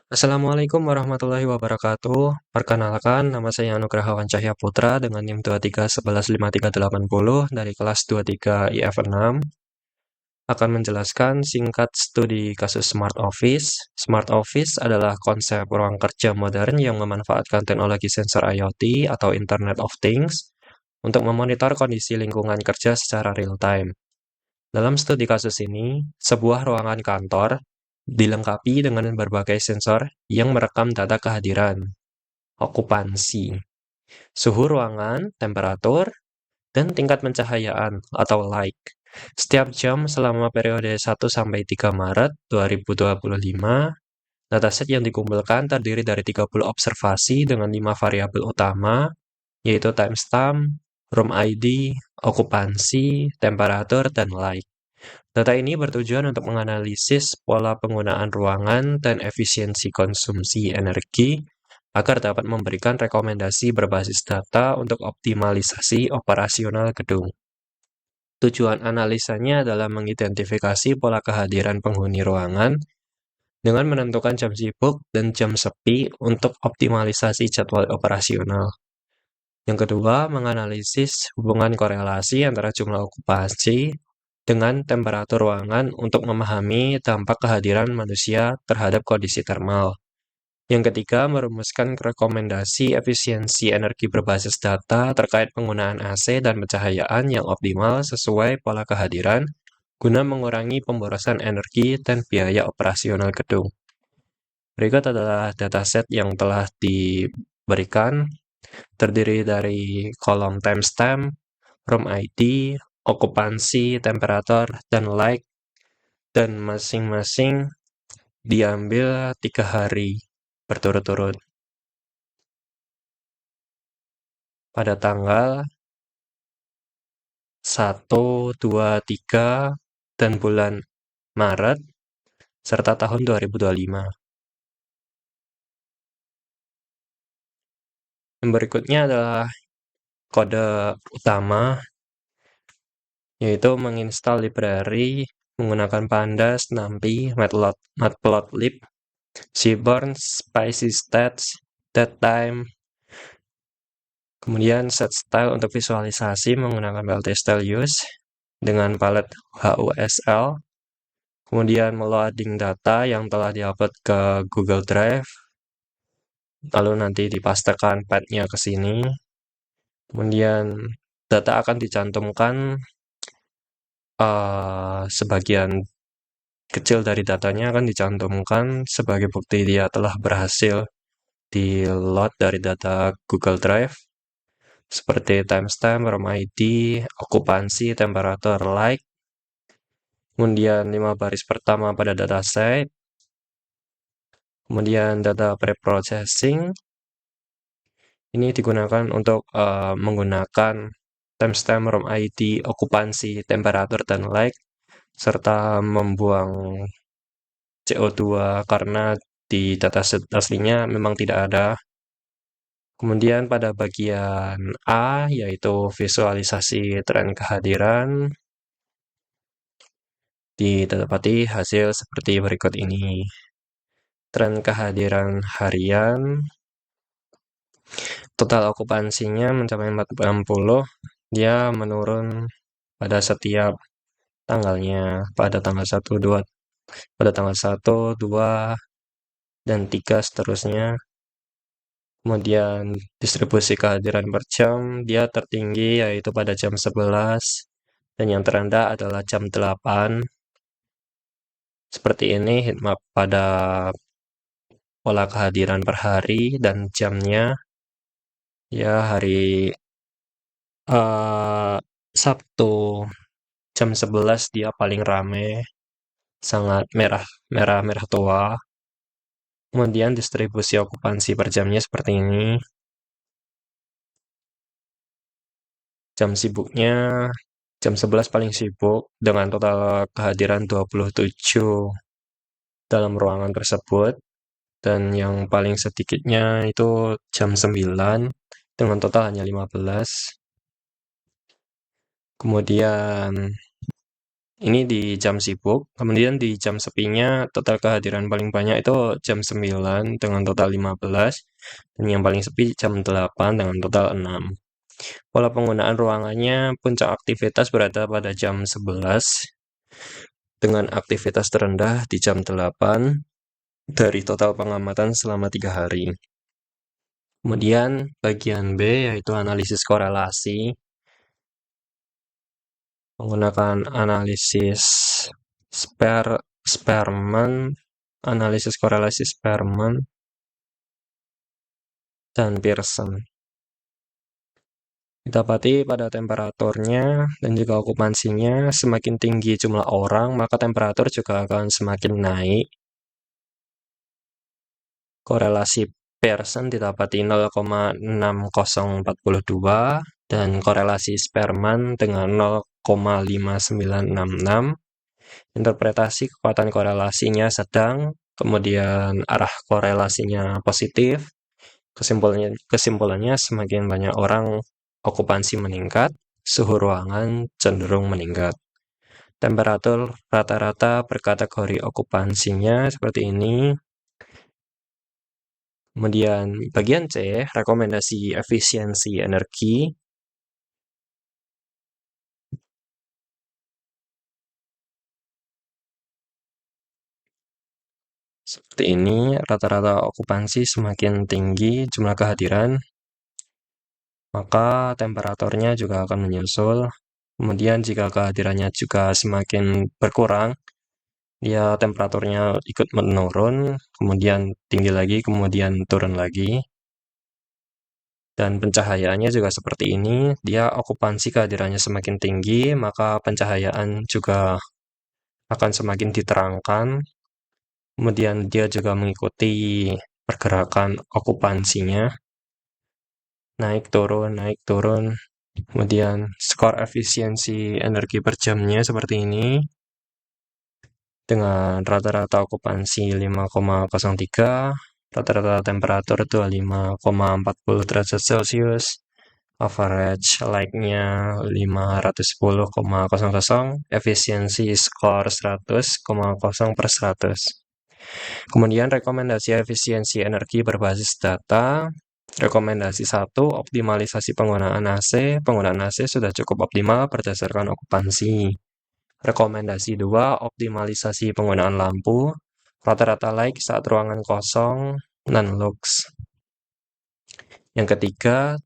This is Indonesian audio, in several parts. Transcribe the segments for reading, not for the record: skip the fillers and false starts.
Assalamualaikum warahmatullahi wabarakatuh. Perkenalkan, nama saya Anugrahawan Cahya Putra dengan NIM 23115380 dari kelas 23 IF 6 akan menjelaskan singkat studi kasus Smart Office. Smart Office adalah konsep ruang kerja modern yang memanfaatkan teknologi sensor IoT atau Internet of Things untuk memonitor kondisi lingkungan kerja secara real time. Dalam studi kasus ini, sebuah ruangan kantor dilengkapi dengan berbagai sensor yang merekam data kehadiran, okupansi, suhu ruangan, temperatur, dan tingkat pencahayaan atau light. Setiap jam selama periode 1-3 Maret 2025, dataset yang dikumpulkan terdiri dari 30 observasi dengan 5 variabel utama, yaitu timestamp, room ID, okupansi, temperatur, dan light. Data ini bertujuan untuk menganalisis pola penggunaan ruangan dan efisiensi konsumsi energi agar dapat memberikan rekomendasi berbasis data untuk optimalisasi operasional gedung. Tujuan analisanya adalah mengidentifikasi pola kehadiran penghuni ruangan dengan menentukan jam sibuk dan jam sepi untuk optimalisasi jadwal operasional. Yang kedua, menganalisis hubungan korelasi antara jumlah okupasi dengan temperatur ruangan untuk memahami dampak kehadiran manusia terhadap kondisi termal. Yang ketiga, merumuskan rekomendasi efisiensi energi berbasis data terkait penggunaan AC dan pencahayaan yang optimal sesuai pola kehadiran guna mengurangi pemborosan energi dan biaya operasional gedung. Berikut adalah dataset yang telah diberikan, terdiri dari kolom timestamp, room ID, okupansi, temperatur, dan light, dan masing-masing diambil 3 hari berturut-turut. Pada tanggal 1, 2, 3, dan bulan Maret, serta tahun 2025. Yang berikutnya adalah kode utama, yaitu menginstal library menggunakan Pandas, NumPy, Matplotlib, Seaborn, SpicyStats, DateTime. Kemudian set style untuk visualisasi menggunakan PLT Style Use dengan palet HUSL. Kemudian meloading data yang telah diupload ke Google Drive. Lalu nanti dipastekan path-nya ke sini. Kemudian data akan dicantumkan sebagian kecil dari datanya akan dicantumkan sebagai bukti dia telah berhasil di-load dari data Google Drive, seperti timestamp, room ID, okupansi, temperatur, light. Kemudian 5 baris pertama pada dataset. Kemudian data pre-processing. Ini digunakan untuk menggunakan timestamp, room ID, okupansi, temperatur, dan light, serta membuang CO2 karena di dataset aslinya memang tidak ada. Kemudian pada bagian A, yaitu visualisasi tren kehadiran, didapati hasil seperti berikut ini. Tren kehadiran harian, total okupansinya mencapai 60, dia menurun pada setiap tanggalnya, pada tanggal 1, 2, pada tanggal 1, 2, dan 3 seterusnya. Kemudian distribusi kehadiran per jam, dia tertinggi yaitu pada jam 11, dan yang terendah adalah jam 8. Seperti ini heatmap pada pola kehadiran per hari dan jamnya. Ya, hari Sabtu jam 11 dia paling rame, sangat merah tua. Kemudian distribusi okupansi per jamnya seperti ini. Jam sibuknya jam 11 paling sibuk dengan total kehadiran 27 dalam ruangan tersebut. Dan yang paling sedikitnya itu jam 9 dengan total hanya 15. Kemudian Ini di jam sibuk, kemudian di jam sepinya total kehadiran paling banyak itu jam 9 dengan total 15, dan yang paling sepi jam 8 dengan total 6. Pola penggunaan ruangannya, puncak aktivitas berada pada jam 11, dengan aktivitas terendah di jam 8 dari total pengamatan selama 3 hari. Kemudian bagian B yaitu analisis korelasi, menggunakan analisis Spearman, analisis korelasi Spearman, dan Pearson. Didapati pada temperaturnya dan juga okupansinya, semakin tinggi jumlah orang, maka temperatur juga akan semakin naik. Korelasi Pearson didapati 0,6042 dan korelasi Spearman dengan 0,5966. Interpretasi kekuatan korelasinya sedang, kemudian arah korelasinya positif. Kesimpulannya semakin banyak orang okupansi meningkat, suhu ruangan cenderung meningkat. Temperatur rata-rata per kategori okupansinya seperti ini. Kemudian bagian C, rekomendasi efisiensi energi. Seperti ini, rata-rata okupansi semakin tinggi jumlah kehadiran, maka temperaturnya juga akan menyusul. Kemudian jika kehadirannya juga semakin berkurang, ya temperaturnya ikut menurun, kemudian tinggi lagi, kemudian turun lagi. Dan pencahayaannya juga seperti ini, dia okupansi kehadirannya semakin tinggi, maka pencahayaan juga akan semakin diterangkan. Kemudian dia juga mengikuti pergerakan okupansinya, naik turun. Kemudian skor efisiensi energi per jamnya seperti ini, dengan rata-rata okupansi 5,03, rata-rata temperatur 25,40 derajat Celcius, average like-nya 510,00, efisiensi skor 100,0 per 100. Kemudian rekomendasi efisiensi energi berbasis data. Rekomendasi 1, optimalisasi penggunaan AC. Penggunaan AC sudah cukup optimal berdasarkan okupansi. Rekomendasi 2, optimalisasi penggunaan lampu. Rata-rata like saat ruangan kosong, non-lux. Yang ketiga,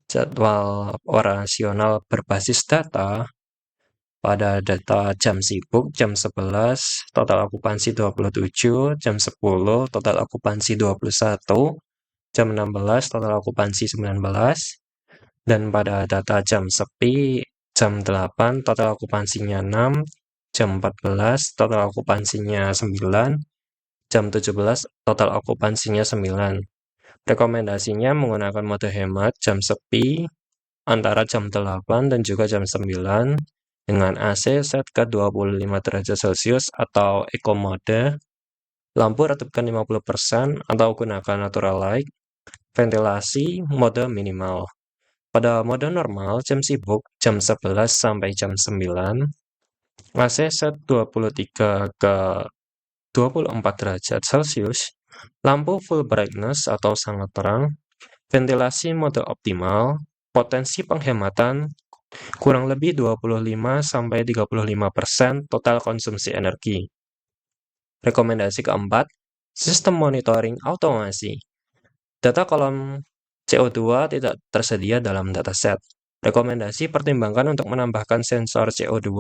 jadwal operasional berbasis data. Pada data jam sibuk, jam 11, total okupansi 27, jam 10, total okupansi 21, jam 16, total okupansi 19, dan pada data jam sepi, jam 8, total okupansinya 6, jam 14, total okupansinya 9, jam 17, total okupansinya 9. Rekomendasinya menggunakan mode hemat jam sepi antara jam 8 dan juga jam 9 dengan AC set ke 25 derajat Celcius atau Eco Mode, lampu redupkan 50% atau gunakan natural light, ventilasi mode minimal. Pada mode normal, jam sibuk jam 11 sampai jam 9, AC set 23 ke 24 derajat Celcius, lampu full brightness atau sangat terang, ventilasi mode optimal, potensi penghematan kurang lebih 25-35% total konsumsi energi. Rekomendasi keempat, sistem monitoring automasi. Data kolom CO2 tidak tersedia dalam dataset. Rekomendasi pertimbangkan untuk menambahkan sensor CO2,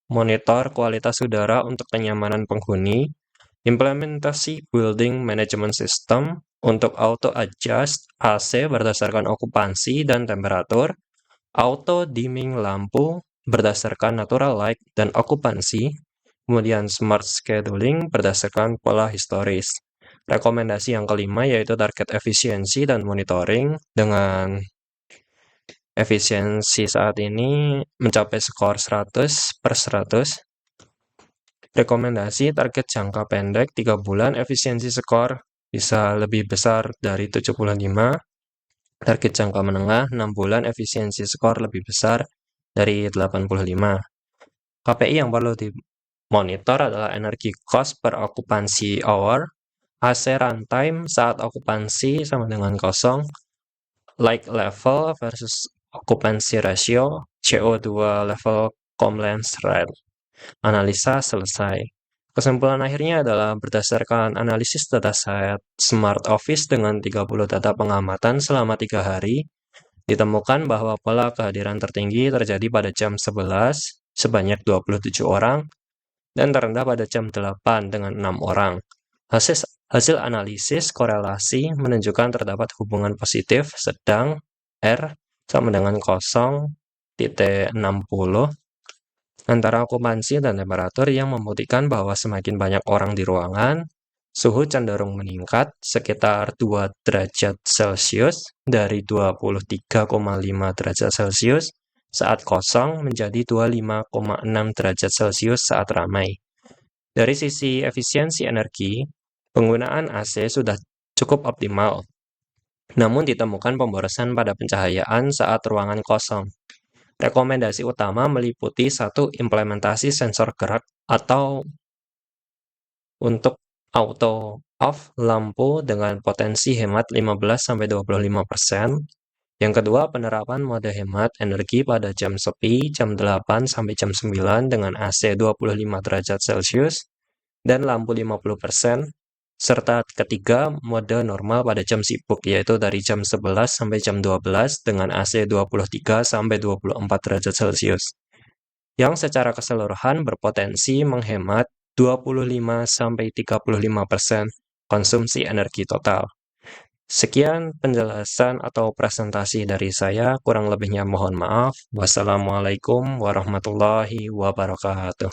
monitor kualitas udara untuk kenyamanan penghuni, implementasi building management system untuk auto adjust AC berdasarkan okupansi dan temperatur, auto dimming lampu berdasarkan natural light dan okupansi, kemudian smart scheduling berdasarkan pola historis. Rekomendasi yang kelima yaitu target efisiensi dan monitoring dengan efisiensi saat ini mencapai skor 100 per 100. Rekomendasi target jangka pendek 3 bulan efisiensi skor bisa lebih besar dari 75. Target jangka menengah 6 bulan efisiensi skor lebih besar dari 85. KPI yang perlu dimonitor adalah energi cost per occupancy hour, AC runtime saat okupansi sama dengan kosong, like level versus occupancy ratio, CO2 level, compliance rate. Analisa selesai. Kesimpulan akhirnya adalah berdasarkan analisis dataset Smart Office dengan 30 data pengamatan selama 3 hari, ditemukan bahwa pola kehadiran tertinggi terjadi pada jam 11 sebanyak 27 orang dan terendah pada jam 8 dengan 6 orang. Hasil analisis korelasi menunjukkan terdapat hubungan positif sedang R sama dengan 0,60 antara okupansi dan temperatur yang membuktikan bahwa semakin banyak orang di ruangan, suhu cenderung meningkat sekitar 2 derajat Celcius dari 23,5 derajat Celcius saat kosong menjadi 25,6 derajat Celcius saat ramai. Dari sisi efisiensi energi, penggunaan AC sudah cukup optimal, namun ditemukan pemborosan pada pencahayaan saat ruangan kosong. Rekomendasi utama meliputi 1. Implementasi sensor gerak atau untuk auto off lampu dengan potensi hemat 15–25%. Yang kedua, penerapan mode hemat energi pada jam sepi, jam 8 sampai jam 9 dengan AC 25 derajat Celcius dan lampu 50%. Serta ketiga, mode normal pada jam sibuk, yaitu dari jam 11 sampai jam 12 dengan AC 23–24 derajat Celcius, yang secara keseluruhan berpotensi menghemat 25–35% konsumsi energi total. Sekian penjelasan atau presentasi dari saya, kurang lebihnya mohon maaf. Wassalamualaikum warahmatullahi wabarakatuh.